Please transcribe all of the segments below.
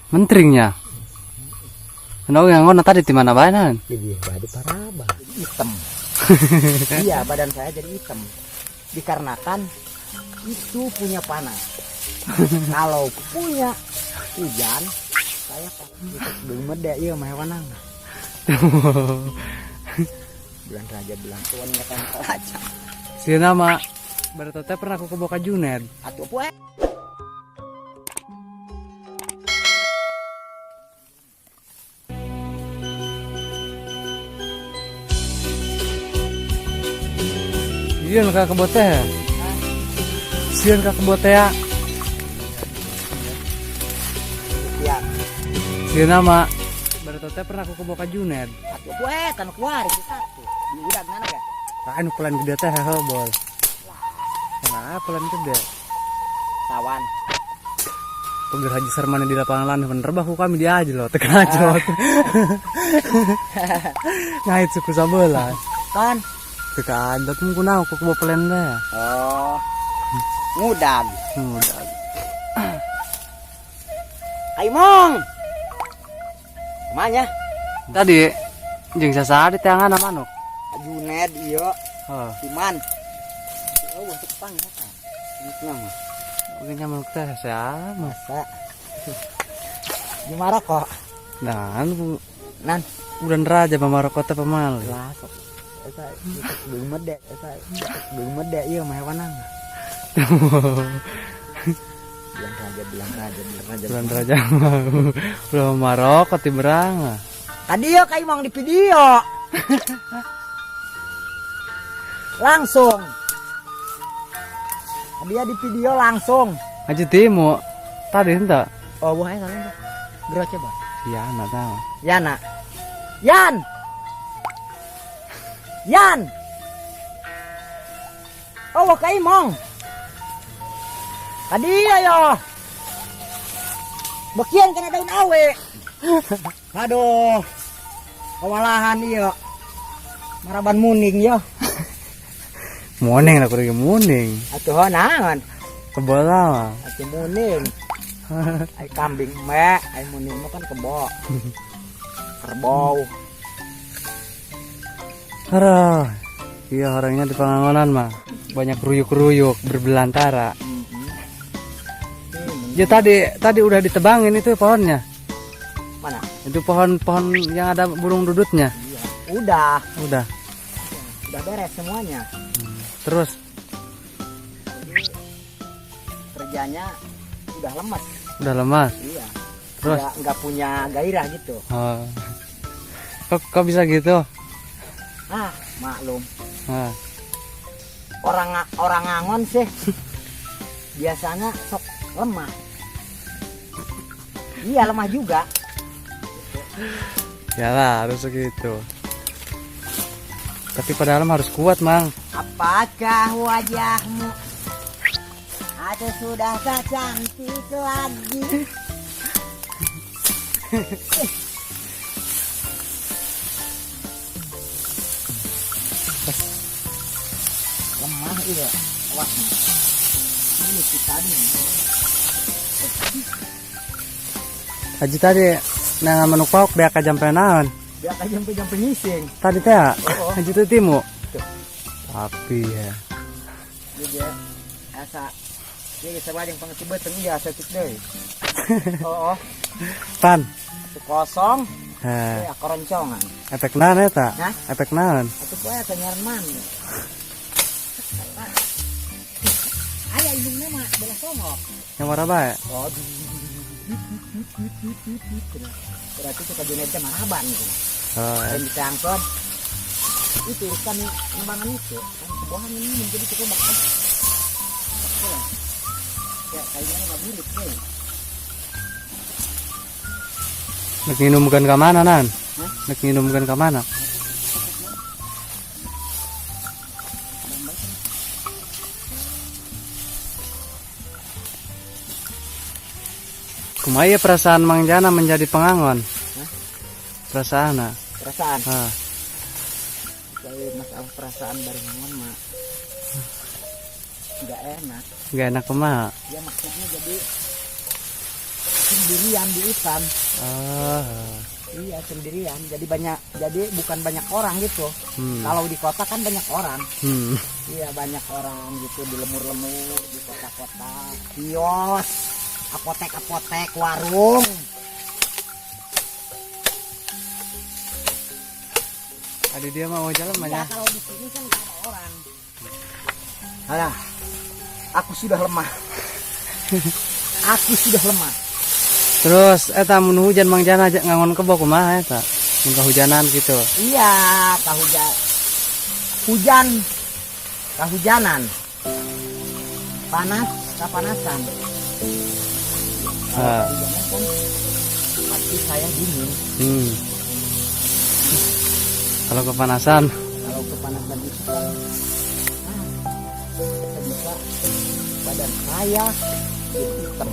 Menteringnya. Kenapa yang ngono tadi di mana banan? Jadi di Paraba, hitam. Iya, badan saya jadi hitam. Dikarenakan itu punya panas. Kalau punya hujan, saya belum ada iya mah wanang. Bulan raja bulan tuan nggak tahu aja. Si nama berarti pernah aku ke Boka Juned. Atuh poe. Sieun ka kebo teh. Sieun ka kebo teh. Ya, Sieun nama berarti pernah aku ke Boka Juned. atuh poe tan keluar itu satu. Di udah mana ga? Kan pelan gede teh bol. Nah, pelan gede. Tawan. Peger Haji Sarmana di lapangan lan bener bah kami dia aja loh, tekan aja. Ngait suku sabelah. Kan? Tekan dat mungkin aku ke pelan deh. Oh. Mudah. Udah. Aimong. Mana? Tadi jeung sasa di tangan manuk. Juned iya. Heeh. Iman. Oh, untuk pang ya kan. Ini nama. Mungkin manuk teh sama. Masa. Di Maroko. Nah, Nan. bulan raja Maroko teh pemal. Lah, sok. Eta belum ada. Eta belum ada iya mah wanang. Bulan raja. Bulan Maroko ti berang. Tadi ya kayak mau di video. Langsung. Dia di video langsung. Aja timu. Tadi entah. Oh, buah yang kalian. Gerak coba. Iya, enggak tahu. Yana. Yan. Yan. Oh, kayak mong. Tadi ayo. Bagian kena daun awe. Aduh. Kewalahan iya. Maraban muning ya. Muning aku lagi muning. Atuh naon? Kebola. Atuh muning. Ai kambing me, ai muning mah kan kebo. Kerbau. Aduh. Iya orangnya di Pangangonan mah banyak ruyuk-ruyuk berbelantara. Ya tadi udah ditebangin itu pohonnya. Mana? Itu pohon-pohon yang ada burung dudutnya. Iya. Udah Udah. beres semuanya. Terus Kerjanya udah lemas. udah lemas. Iya. Terus Nggak punya gairah gitu. oh. Kok bisa gitu? Ah, maklum. Nah, Orang ngangon sih biasanya sok lemah. Iya, lemah juga. yalah harus segitu. Tapi pada dalam harus kuat, Mang. Apakah wajahmu atau sudah tak cantik lagi? Lemah iya, awaknya. Ini kita nih. Haji tadi nang manuk pauk beak ka jampe naon? Biar aja sampai nyising. Tadi teh Oh. Haji teh timu. Tuh. Tapi ya. Jadi asa jadi sabadeng pangati beteng ya asa tik deui. Oh, Pan. itu kosong, Heh, ya keroncongan. efek naon eta? Hah? Efek naon? Atuh poe asa nyaran man. Aya indungna mah belah songok. Yang warna bae? Oh. Berarti suka jenisnya maraban gitu. Oh, Dan ditangkap itu urusan nembangan itu kan kebuahan ini menjadi cukup bakal ya kayaknya nggak mirip deh. nek nginumkeun ka mana nan? Hah? Nek nginumkeun ka mana? Kumaha perasaan Mang Jana menjadi pengangon? Hah? Perasaanna. Perasaan Hah. kalau masalah perasaan dari ngomong mah nggak enak Gak enak kumaha? ya maksudnya jadi sendirian di hutan. Ah. Iya sendirian, jadi bukan banyak orang gitu. Hmm. Kalau di kota kan banyak orang. Hmm. Iya banyak orang gitu di lemur-lemur, di kota-kota, kios, apotek-apotek, warung. Ada dia mau jalan Iya, banyak. kalau di sini kan nggak ada orang. Alah, aku sudah lemah. Aku sudah lemah. Terus mun hujan Mang Jana aja ngangon kebo kumaha eta? Mun kahujanan gitu. Iya, kahujanan, panas, kepanasan. Ah. Hujanan kan pasti saya dingin. Hmm. Kalau kepanasan, Kalau kepanasan itu kan, bisa badan saya jadi hitam.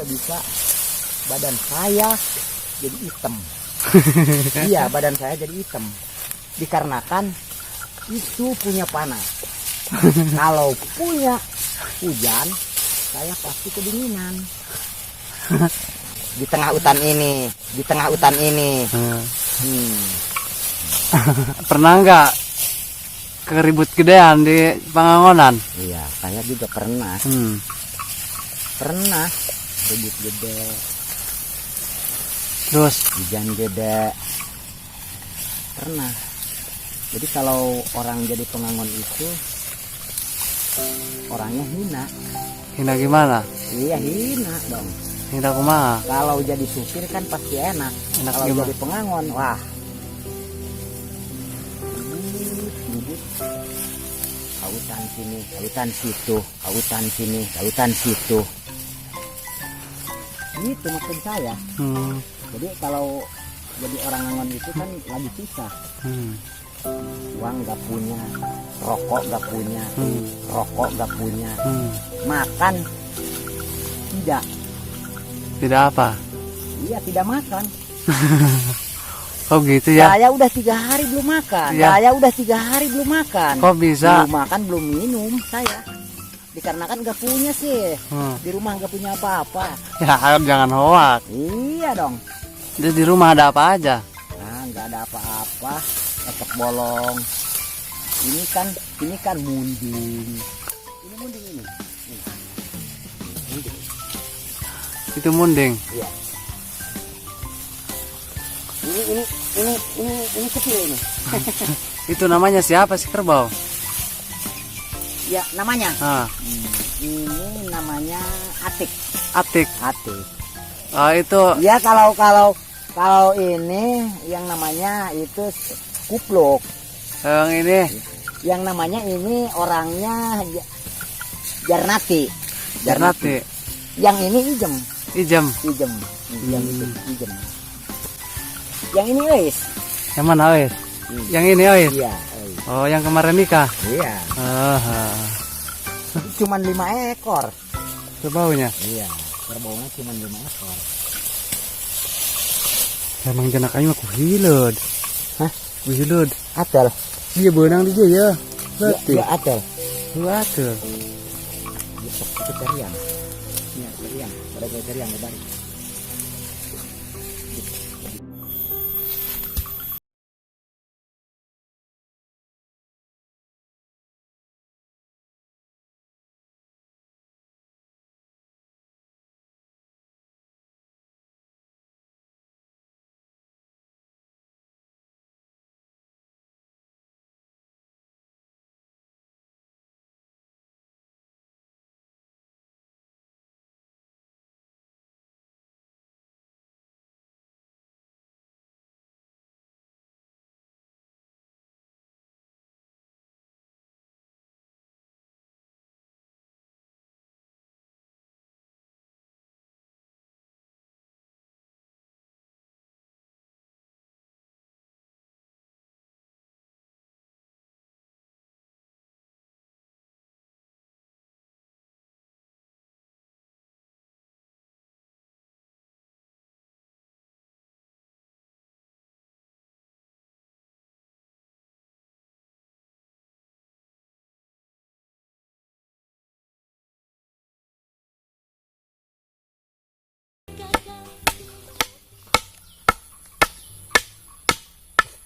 Bisa badan saya jadi hitam. Iya, badan saya jadi hitam. Dikarenakan itu punya panas. Kalau punya hujan, saya pasti kedinginan. Di tengah hutan ini. Pernah nggak keribut gedean di Pangangonan? Iya, saya juga pernah. Pernah ribut gede, Terus hujan gede. Pernah. Jadi kalau orang jadi pengangon itu orangnya hina. hina gimana? Iya hina dong. Hina kumaha? Kalau jadi supir kan pasti enak. Enak Kalau gimana? jadi pengangon, wah. Ribut. Kautan sini, kautan situ, kautan sini, kautan situ. Itu maksud saya. Jadi kalau jadi orang angon itu kan lagi susah. Uang gak punya, rokok gak punya, rokok gak punya, makan tidak. Tidak apa? Iya tidak makan. Oh gitu ya? Saya udah 3 hari belum makan. Ya. Saya udah 3 hari belum makan. Kok bisa? Belum makan belum minum saya. Dikarenakan gak punya sih. Di rumah gak punya apa-apa. Ya jangan hoak. Iya dong. Jadi di rumah ada apa aja? Nah nggak ada apa-apa. Ketek bolong. Ini kan munding. Ini munding ini. Munding. Itu munding. Iya. Ini kecil ini. Itu namanya siapa sih kerbau? Ya namanya. Ini namanya atik. Atik. Atik. Oh itu. Ya kalau ini yang namanya itu kupluk. Yang ini. Yang namanya ini orangnya Jarnati. Jarnati. Yang ini ijem. Ijem. Yang itu ijem. Yang ini Ois. Yang mana Ois? Yang ini Ois? Iya. Oh yang kemarin nikah? Iya. Cuman 5 ekor. Kerbaunya? Iya. Kerbaunya cuman 5 ekor. Emang jenak ayu aku hilud. Hah? Hilud. Atel. Dia benang di dia ya. Berarti. Ya atel. Lu atur. Itu carian. Ini carian. Ada carian balik.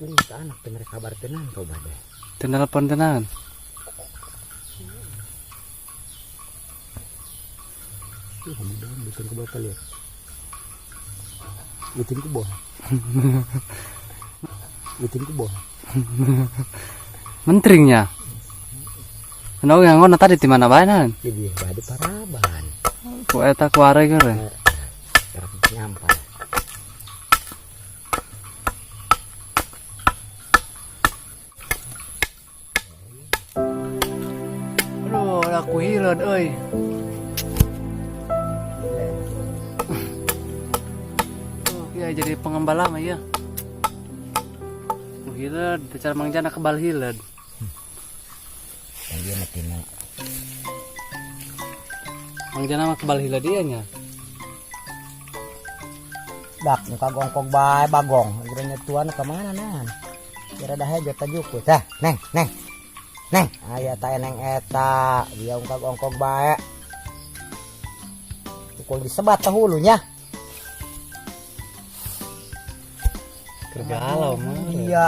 Ini ke anak mereka kabar tenang kau badai. Telepon tenan. Kamu dong bikin ke bapak lihat. Bikin ke bawah. Bikin ke bawah. Menteringnya. Kenapa yang ngono tadi di mana banan? Jadi badi paraban. Ku eta ku are gore. Sekarang nyampai. Aduh, aku hilad euy. Oh, ya jadi pengembala mah ya. Ku hilad, cara mangjana kebal hilad. Yang dia makin Mangjana mah kebal hilad dia nya. dak muka gongkok bae bagong. Akhirnya tuan kemana nan? Kira dah aja tajuku. Tah, neng. Neng, aya ta eneng eta, dia muka gongkok bae. Pukul disebat tah hulunya. Kergalau mah. Iya.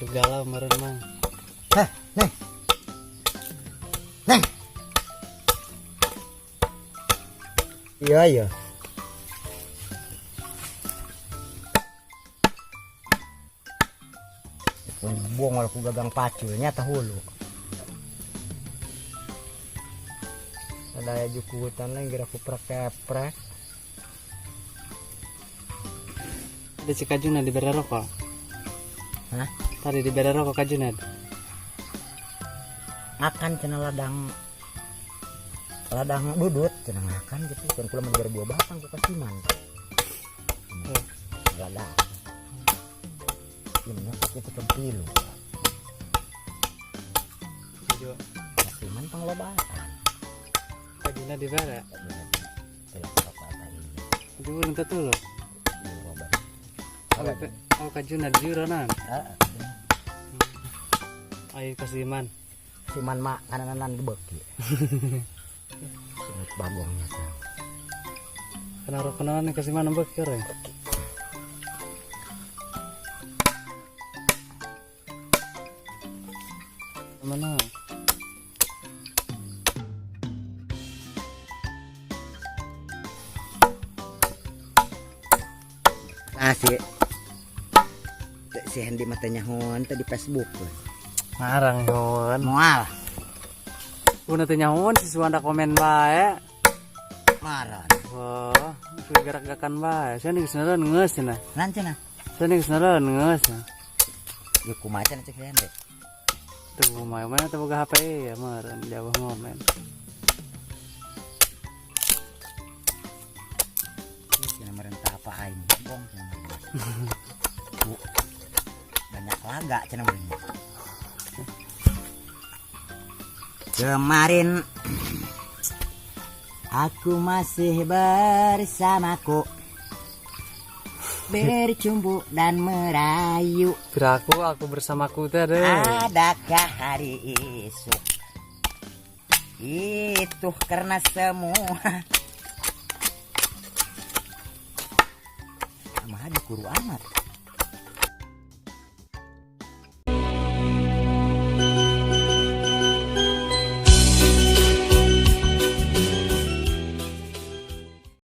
Kergalau meureun mah. Heh, neng. Iya. Buang aku gagang paculnya tahulu. Ada jukutan lagi gerak ku prek. Ada si kajuna di bere rokok. Hah? Tadi di bere rokok kajuna. Akan cenah ladang dudut cenah akan gitu kan kula menjadi buah batang ku kasiman. Ladang. Ini itu kempilu. Kasiman panglobaan. Kajuna di bere. Telah apa ini. Itu urang teu loh. Oh kajuna di juranan. Ayo kasiman. Siman mak anan-anan gebek ya. Semut bagongnya kan. Kenapa kenalan kasiman nembek kere. Mana? Si Hendy matanya hon tadi Facebook lah. Ngarang hon. Mual. Kuna teu nyahoon si Suanda komen bae. Maran. Oh, gerak-gerakan bae. Saya geus neureun geus cenah. Nan cenah. Saya geus neureun geus. Ieu kumaha cenah cek Hendy. Tuh mana teu boga HP ya meureun jauh ngomen. Cenah meureun tah apa aing bong cenah. Banyak laga cenah meureun. Kemarin aku masih bersamaku bercumbu dan merayu. Kiraku aku bersamaku teh deh. Adakah hari esok itu karena semua mah dikuru amat.